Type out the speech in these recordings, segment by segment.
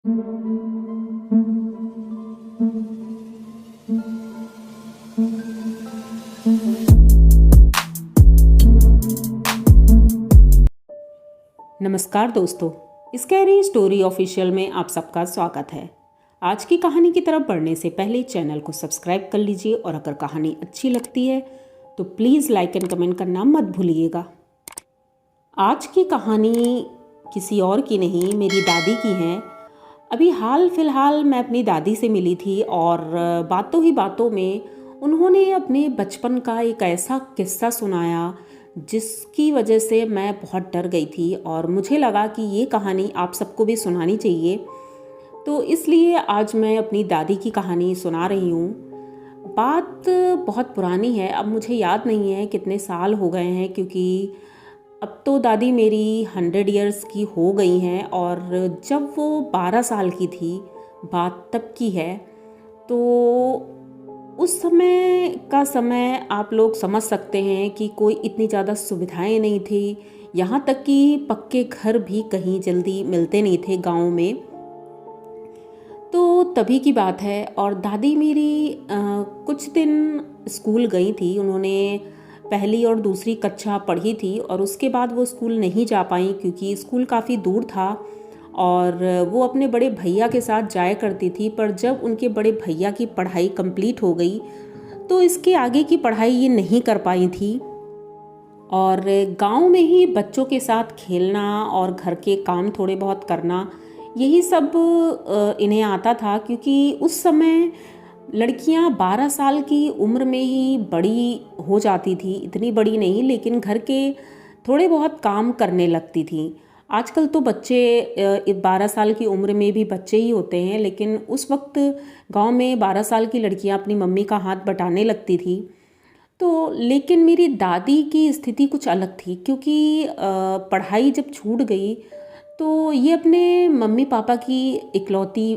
नमस्कार दोस्तों, scary story official में आप सबका स्वागत है। आज की कहानी की तरफ बढ़ने से पहले चैनल को सब्सक्राइब कर लीजिए और अगर कहानी अच्छी लगती है तो प्लीज़ लाइक एंड कमेंट करना मत भूलिएगा। आज की कहानी किसी और की नहीं, मेरी दादी की है। अभी हाल फिलहाल मैं अपनी दादी से मिली थी और बातों ही बातों में उन्होंने अपने बचपन का एक ऐसा किस्सा सुनाया जिसकी वजह से मैं बहुत डर गई थी और मुझे लगा कि ये कहानी आप सबको भी सुनानी चाहिए। तो इसलिए आज मैं अपनी दादी की कहानी सुना रही हूँ। बात बहुत पुरानी है, अब मुझे याद नहीं है कितने साल हो गए हैं, क्योंकि अब तो दादी मेरी 100 ईयर्स की हो गई हैं और जब वो 12 साल की थी, बात तब की है। तो उस समय का समय आप लोग समझ सकते हैं कि कोई इतनी ज़्यादा सुविधाएं नहीं थी, यहाँ तक कि पक्के घर भी कहीं जल्दी मिलते नहीं थे गांव में। तो तभी की बात है और दादी मेरी कुछ दिन स्कूल गई थी। उन्होंने पहली और दूसरी कक्षा पढ़ी थी और उसके बाद वो स्कूल नहीं जा पाई क्योंकि स्कूल काफ़ी दूर था और वो अपने बड़े भैया के साथ जाया करती थी। पर जब उनके बड़े भैया की पढ़ाई कंप्लीट हो गई तो इसके आगे की पढ़ाई ये नहीं कर पाई थी और गांव में ही बच्चों के साथ खेलना और घर के काम थोड़े बहुत करना, यही सब इन्हें आता था। क्योंकि उस समय लड़कियां 12 साल की उम्र में ही बड़ी हो जाती थी, इतनी बड़ी नहीं लेकिन घर के थोड़े बहुत काम करने लगती थी। आजकल तो बच्चे 12 साल की उम्र में भी बच्चे ही होते हैं, लेकिन उस वक्त गांव में 12 साल की लड़कियां अपनी मम्मी का हाथ बटाने लगती थी। तो लेकिन मेरी दादी की स्थिति कुछ अलग थी, क्योंकि पढ़ाई जब छूट गई तो ये अपने मम्मी पापा की इकलौती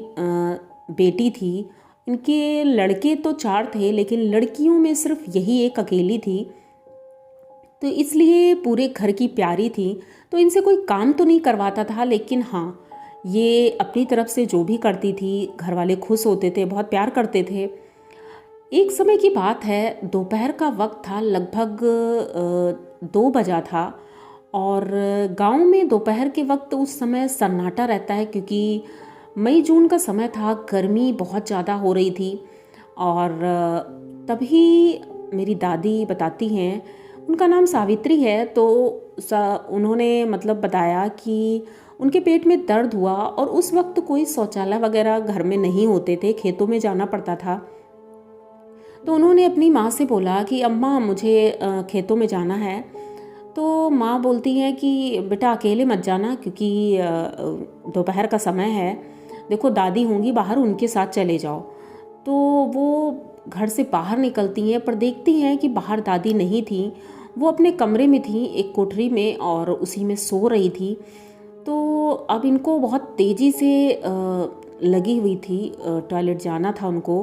बेटी थी। इनके लड़के तो 4 थे लेकिन लड़कियों में सिर्फ यही एक अकेली थी, तो इसलिए पूरे घर की प्यारी थी। तो इनसे कोई काम तो नहीं करवाता था, लेकिन हाँ, ये अपनी तरफ से जो भी करती थी घर वाले खुश होते थे, बहुत प्यार करते थे। एक समय की बात है, दोपहर का वक्त था, लगभग 2 बजा था और गांव में दोपहर के वक्त उस समय सन्नाटा रहता है क्योंकि मई जून का समय था, गर्मी बहुत ज़्यादा हो रही थी। और तभी मेरी दादी बताती हैं, उनका नाम सावित्री है, तो उन्होंने मतलब बताया कि उनके पेट में दर्द हुआ और उस वक्त कोई शौचालय वगैरह घर में नहीं होते थे, खेतों में जाना पड़ता था। तो उन्होंने अपनी माँ से बोला कि अम्मा मुझे खेतों में जाना है। तो माँ बोलती हैं कि बेटा अकेले मत जाना क्योंकि दोपहर का समय है, देखो दादी होंगी बाहर, उनके साथ चले जाओ। तो वो घर से बाहर निकलती हैं पर देखती हैं कि बाहर दादी नहीं थी, वो अपने कमरे में थी, एक कोठरी में, और उसी में सो रही थी। तो अब इनको बहुत तेज़ी से लगी हुई थी, टॉयलेट जाना था उनको।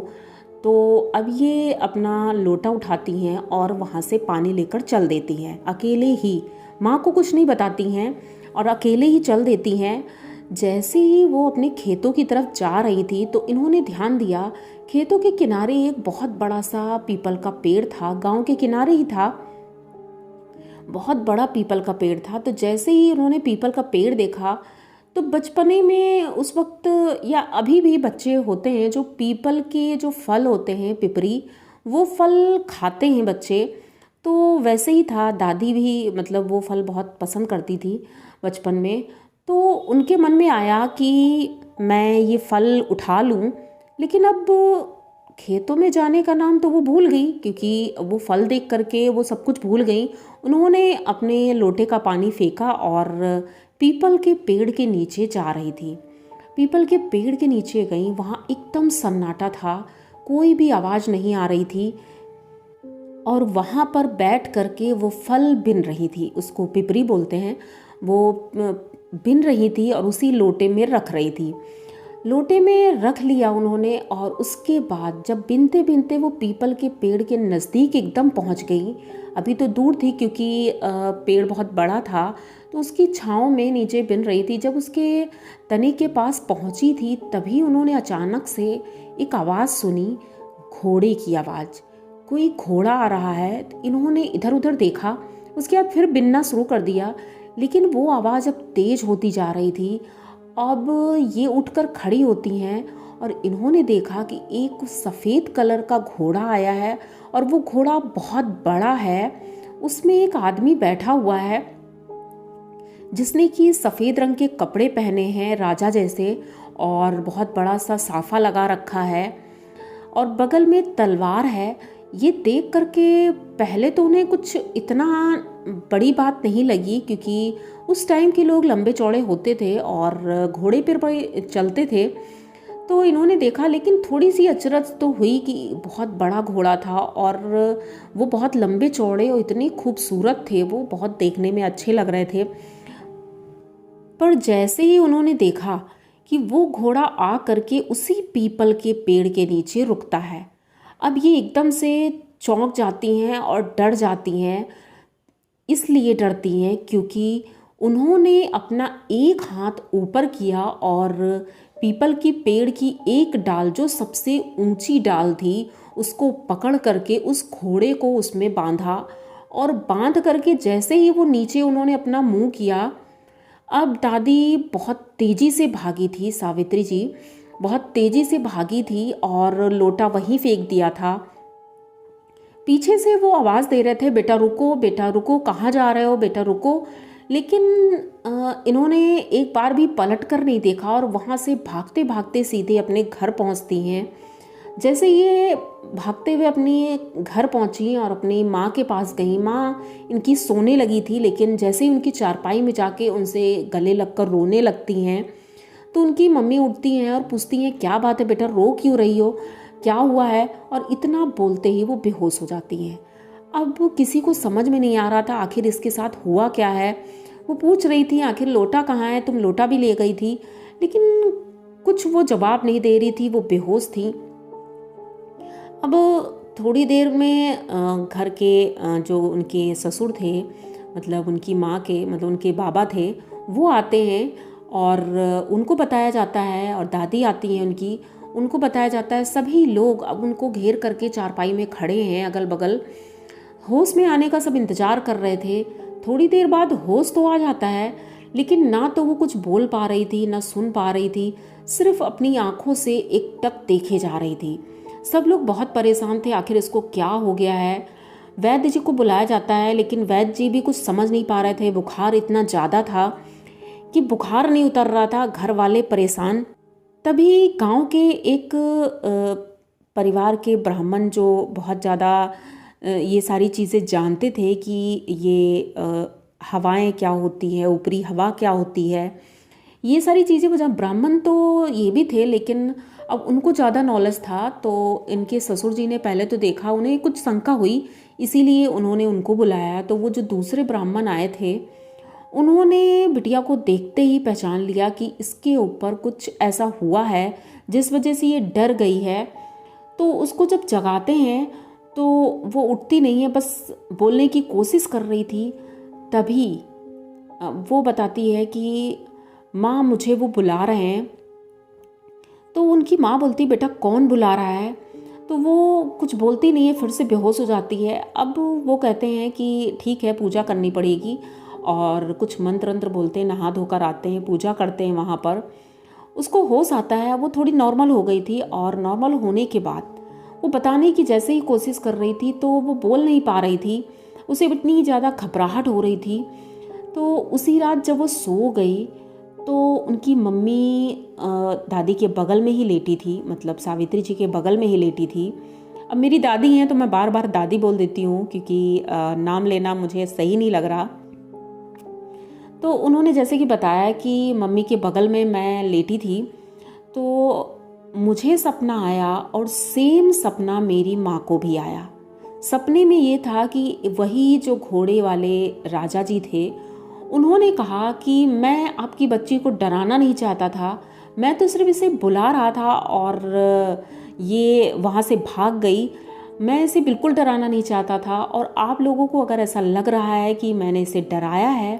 तो अब ये अपना लोटा उठाती हैं और वहाँ से पानी लेकर चल देती हैं अकेले ही, माँ को कुछ नहीं बताती हैं और अकेले ही चल देती हैं। जैसे ही वो अपने खेतों की तरफ जा रही थी तो इन्होंने ध्यान दिया, खेतों के किनारे एक बहुत बड़ा सा पीपल का पेड़ था, गांव के किनारे ही था, बहुत बड़ा पीपल का पेड़ था। तो जैसे ही उन्होंने पीपल का पेड़ देखा तो बचपने में उस वक्त, या अभी भी बच्चे होते हैं जो पीपल के जो फल होते हैं, पिपरी, वो फल खाते हैं बच्चे। तो वैसे ही था, दादी भी मतलब वो फल बहुत पसंद करती थी बचपन में। तो उनके मन में आया कि मैं ये फल उठा लूं, लेकिन अब खेतों में जाने का नाम तो वो भूल गई क्योंकि वो फल देख करके वो सब कुछ भूल गई। उन्होंने अपने लोटे का पानी फेंका और पीपल के पेड़ के नीचे जा रही थी। पीपल के पेड़ के नीचे गई, वहाँ एकदम सन्नाटा था, कोई भी आवाज़ नहीं आ रही थी और वहाँ पर बैठ करके वो फल बिन रही थी, उसको पिपरी बोलते हैं, वो बिन रही थी और उसी लोटे में रख रही थी। लोटे में रख लिया उन्होंने और उसके बाद जब बिनते बिनते वो पीपल के पेड़ के नज़दीक एकदम पहुंच गई, अभी तो दूर थी क्योंकि पेड़ बहुत बड़ा था, तो उसकी छाँव में नीचे बिन रही थी। जब उसके तने के पास पहुंची थी तभी उन्होंने अचानक से एक आवाज़ सुनी, घोड़े की आवाज़। कोई घोड़ा आ रहा है। इन्होंने इधर उधर देखा, उसके बाद फिर बिनना शुरू कर दिया, लेकिन वो आवाज़ अब तेज होती जा रही थी। अब ये उठकर खड़ी होती हैं और इन्होंने देखा कि एक सफ़ेद कलर का घोड़ा आया है और वो घोड़ा बहुत बड़ा है। उसमें एक आदमी बैठा हुआ है जिसने कि सफ़ेद रंग के कपड़े पहने हैं राजा जैसे, और बहुत बड़ा सा साफा लगा रखा है और बगल में तलवार है। ये देख करके पहले तो उन्हें कुछ इतना बड़ी बात नहीं लगी, क्योंकि उस टाइम के लोग लंबे चौड़े होते थे और घोड़े पर चलते थे। तो इन्होंने देखा, लेकिन थोड़ी सी अचरज तो हुई कि बहुत बड़ा घोड़ा था और वो बहुत लंबे चौड़े और इतने खूबसूरत थे, वो बहुत देखने में अच्छे लग रहे थे। पर जैसे ही उन्होंने देखा कि वो घोड़ा आ करके उसी पीपल के पेड़ के नीचे रुकता है, अब ये एकदम से चौंक जाती हैं और डर जाती हैं। इसलिए डरती हैं क्योंकि उन्होंने अपना एक हाथ ऊपर किया और पीपल की पेड़ की एक डाल, जो सबसे ऊंची डाल थी, उसको पकड़ करके उस घोड़े को उसमें बांधा। और बांध करके जैसे ही वो नीचे उन्होंने अपना मुंह किया, अब दादी बहुत तेज़ी से भागी थी, सावित्री जी बहुत तेज़ी से भागी थी और लोटा वहीं फेंक दिया था। पीछे से वो आवाज़ दे रहे थे, बेटा रुको, कहाँ जा रहे हो, बेटा रुको। लेकिन इन्होंने एक बार भी पलट कर नहीं देखा और वहाँ से भागते भागते सीधे अपने घर पहुँचती हैं। जैसे ये भागते हुए अपने घर पहुंची और अपनी माँ के पास गई, माँ इनकी सोने लगी थी, लेकिन जैसे ही उनकी चारपाई में जाके उनसे गले लगकर रोने लगती हैं, तो उनकी मम्मी उठती हैं और पूछती हैं, क्या बात है बेटा, रो क्यों रही हो, क्या हुआ है। और इतना बोलते ही वो बेहोश हो जाती हैं। अब किसी को समझ में नहीं आ रहा था आखिर इसके साथ हुआ क्या है। वो पूछ रही थी, आखिर लोटा कहाँ है, तुम लोटा भी ले गई थी, लेकिन कुछ वो जवाब नहीं दे रही थी, वो बेहोश थी। अब थोड़ी देर में घर के जो उनके ससुर थे, मतलब उनकी माँ के, मतलब उनके बाबा थे, वो आते हैं और उनको बताया जाता है, और दादी आती हैं उनकी, उनको बताया जाता है। सभी लोग अब उनको घेर करके चारपाई में खड़े हैं, अगल बगल होश में आने का सब इंतज़ार कर रहे थे। थोड़ी देर बाद होश तो आ जाता है, लेकिन ना तो वो कुछ बोल पा रही थी, ना सुन पा रही थी, सिर्फ अपनी आंखों से एकटक देखे जा रही थी। सब लोग बहुत परेशान थे, आखिर इसको क्या हो गया है। वैद्य जी को बुलाया जाता है, लेकिन वैद्य जी भी कुछ समझ नहीं पा रहे थे। बुखार इतना ज़्यादा था कि बुखार नहीं उतर रहा था, घर वाले परेशान। तभी गांव के एक परिवार के ब्राह्मण, जो बहुत ज़्यादा ये सारी चीज़ें जानते थे कि ये हवाएं क्या होती हैं, ऊपरी हवा क्या होती है, ये सारी चीज़ें, वो जब ब्राह्मण तो ये भी थे, लेकिन अब उनको ज़्यादा नॉलेज था। तो इनके ससुर जी ने पहले तो देखा, उन्हें कुछ शंका हुई, इसीलिए उन्होंने उनको बुलाया। तो वो जो दूसरे ब्राह्मण आए थे, उन्होंने बिटिया को देखते ही पहचान लिया कि इसके ऊपर कुछ ऐसा हुआ है जिस वजह से ये डर गई है। तो उसको जब जगाते हैं तो वो उठती नहीं है, बस बोलने की कोशिश कर रही थी। तभी वो बताती है कि माँ, मुझे वो बुला रहे हैं। तो उनकी माँ बोलती, बेटा कौन बुला रहा है। तो वो कुछ बोलती नहीं है, फिर से बेहोश हो जाती है। अब वो कहते हैं कि ठीक है, पूजा करनी पड़ेगी, और कुछ मंत्र मंत्र बोलते हैं, नहा धोकर आते हैं, पूजा करते हैं वहाँ पर। उसको होश आता है, वो थोड़ी नॉर्मल हो गई थी, और नॉर्मल होने के बाद वो बताने की जैसे ही कोशिश कर रही थी तो वो बोल नहीं पा रही थी, उसे इतनी ज़्यादा घबराहट हो रही थी। तो उसी रात जब वो सो गई तो उनकी मम्मी दादी के बगल में ही लेटी थी, मतलब सावित्री जी के बगल में ही लेटी थी। अब मेरी दादी हैं तो मैं बार बार दादी बोल देती हूँ, क्योंकि नाम लेना मुझे सही नहीं लग रहा। तो उन्होंने जैसे कि बताया कि मम्मी के बगल में मैं लेटी थी, तो मुझे सपना आया और सेम सपना मेरी माँ को भी आया। सपने में ये था कि वही जो घोड़े वाले राजा जी थे, उन्होंने कहा कि मैं आपकी बच्ची को डराना नहीं चाहता था, मैं तो सिर्फ इसे बुला रहा था और ये वहाँ से भाग गई। मैं इसे बिल्कुल डराना नहीं चाहता था, और आप लोगों को अगर ऐसा लग रहा है कि मैंने इसे डराया है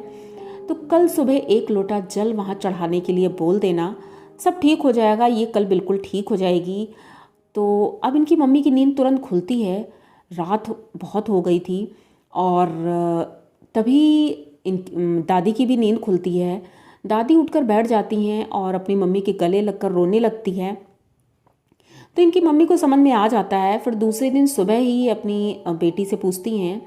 तो कल सुबह 1 लोटा जल वहाँ चढ़ाने के लिए बोल देना, सब ठीक हो जाएगा, ये कल बिल्कुल ठीक हो जाएगी। तो अब इनकी मम्मी की नींद तुरंत खुलती है। रात बहुत हो गई थी और तभी इन दादी की भी नींद खुलती है। दादी उठकर बैठ जाती हैं और अपनी मम्मी के गले लगकर रोने लगती है। तो इनकी मम्मी को समझ में आ जाता है। फिर दूसरे दिन सुबह ही अपनी बेटी से पूछती हैं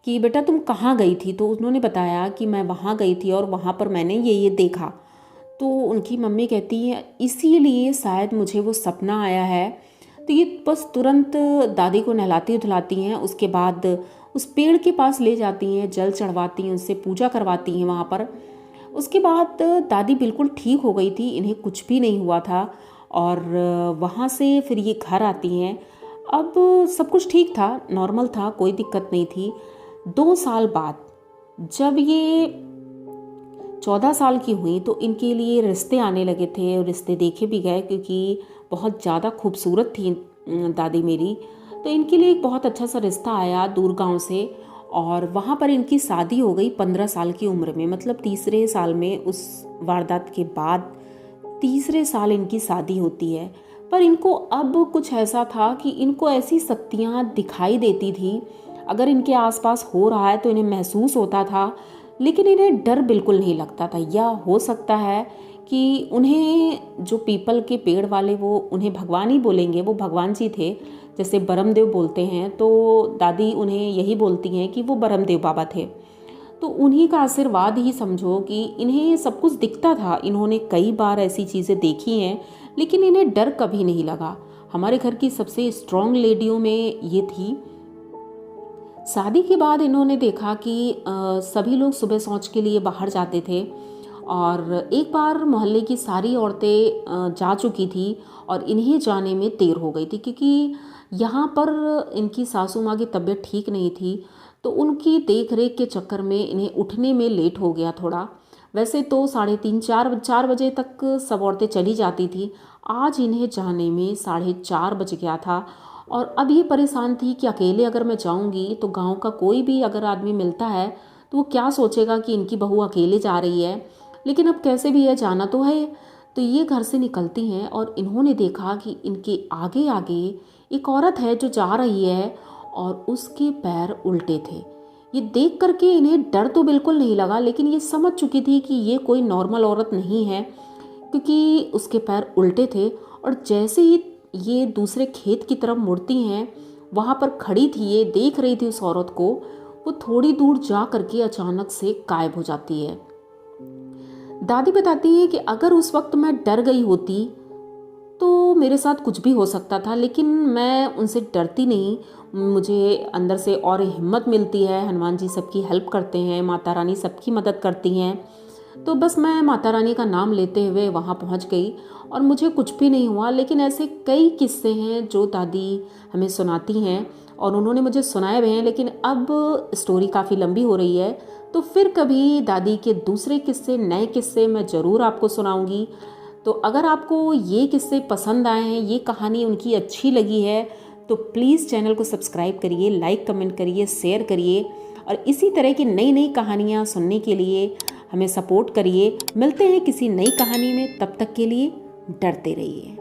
कि बेटा तुम कहाँ गई थी। तो उन्होंने बताया कि मैं वहाँ गई थी और वहाँ पर मैंने ये देखा। तो उनकी मम्मी कहती है इसीलिए शायद मुझे वो सपना आया है। तो ये बस तुरंत दादी को नहलाती धुलाती हैं, उसके बाद उस पेड़ के पास ले जाती हैं, जल चढ़वाती हैं, उससे पूजा करवाती हैं वहाँ पर। उसके बाद दादी बिल्कुल ठीक हो गई थी, इन्हें कुछ भी नहीं हुआ था। और वहाँ से फिर ये घर आती हैं। अब सब कुछ ठीक था, नॉर्मल था, कोई दिक्कत नहीं थी। 2 साल बाद जब ये 14 साल की हुई तो इनके लिए रिश्ते आने लगे थे और रिश्ते देखे भी गए, क्योंकि बहुत ज़्यादा खूबसूरत थी दादी मेरी। तो इनके लिए एक बहुत अच्छा सा रिश्ता आया दूर गांव से और वहाँ पर इनकी शादी हो गई 15 साल की उम्र में। मतलब तीसरे साल में, उस वारदात के बाद तीसरे साल इनकी शादी होती है। पर इनको अब कुछ ऐसा था कि इनको ऐसी शक्तियाँ दिखाई देती थी, अगर इनके आसपास हो रहा है तो इन्हें महसूस होता था, लेकिन इन्हें डर बिल्कुल नहीं लगता था। या हो सकता है कि उन्हें जो पीपल के पेड़ वाले वो उन्हें भगवान ही बोलेंगे, वो भगवान जी थे, जैसे ब्रह्मदेव बोलते हैं, तो दादी उन्हें यही बोलती हैं कि वो ब्रह्मदेव बाबा थे। तो उन्हीं का आशीर्वाद ही समझो कि इन्हें सब कुछ दिखता था। इन्होंने कई बार ऐसी चीज़ें देखी हैं, लेकिन इन्हें डर कभी नहीं लगा। हमारे घर की सबसे स्ट्रॉन्ग लेडियों में ये थी। शादी के बाद इन्होंने देखा कि सभी लोग सुबह शौच के लिए बाहर जाते थे और एक बार मोहल्ले की सारी औरतें जा चुकी थी और इन्हें जाने में देर हो गई थी, क्योंकि यहाँ पर इनकी सासू माँ की तबीयत ठीक नहीं थी। तो उनकी देख रेख के चक्कर में इन्हें उठने में लेट हो गया थोड़ा। वैसे तो 3:30 4 बजे तक सब औरतें चली जाती थी, आज इन्हें जाने में 4:30 बज गया था। और अब ये परेशान थी कि अकेले अगर मैं जाऊंगी तो गांव का कोई भी अगर आदमी मिलता है तो वो क्या सोचेगा कि इनकी बहू अकेले जा रही है। लेकिन अब कैसे भी है, जाना तो है। तो ये घर से निकलती हैं और इन्होंने देखा कि इनके आगे आगे एक औरत है जो जा रही है और उसके पैर उल्टे थे। ये देख करके इन्हें डर तो बिल्कुल नहीं लगा, लेकिन ये समझ चुकी थी कि ये कोई नॉर्मल औरत नहीं है, क्योंकि उसके पैर उल्टे थे। और जैसे ही ये दूसरे खेत की तरफ मुड़ती हैं, वहाँ पर खड़ी थी, ये देख रही थी उस औरत को, वो थोड़ी दूर जा करके अचानक से गायब हो जाती है। दादी बताती है कि अगर उस वक्त मैं डर गई होती तो मेरे साथ कुछ भी हो सकता था, लेकिन मैं उनसे डरती नहीं। मुझे अंदर से और हिम्मत मिलती है। हनुमान जी सबकी हेल्प करते हैं, माता रानी सबकी मदद करती हैं। तो बस मैं माता रानी का नाम लेते हुए वहाँ पहुँच गई और मुझे कुछ भी नहीं हुआ। लेकिन ऐसे कई किस्से हैं जो दादी हमें सुनाती हैं और उन्होंने मुझे सुनाए हुए हैं, लेकिन अब स्टोरी काफ़ी लंबी हो रही है, तो फिर कभी दादी के दूसरे किस्से, नए किस्से मैं ज़रूर आपको सुनाऊंगी। तो अगर आपको ये किस्से पसंद आए हैं, ये कहानी उनकी अच्छी लगी है, तो प्लीज़ चैनल को सब्सक्राइब करिए, लाइक कमेंट करिए, शेयर करिए और इसी तरह की नई नई कहानियाँ सुनने के लिए हमें सपोर्ट करिए। मिलते हैं किसी नई कहानी में, तब तक के लिए डरते रहिए।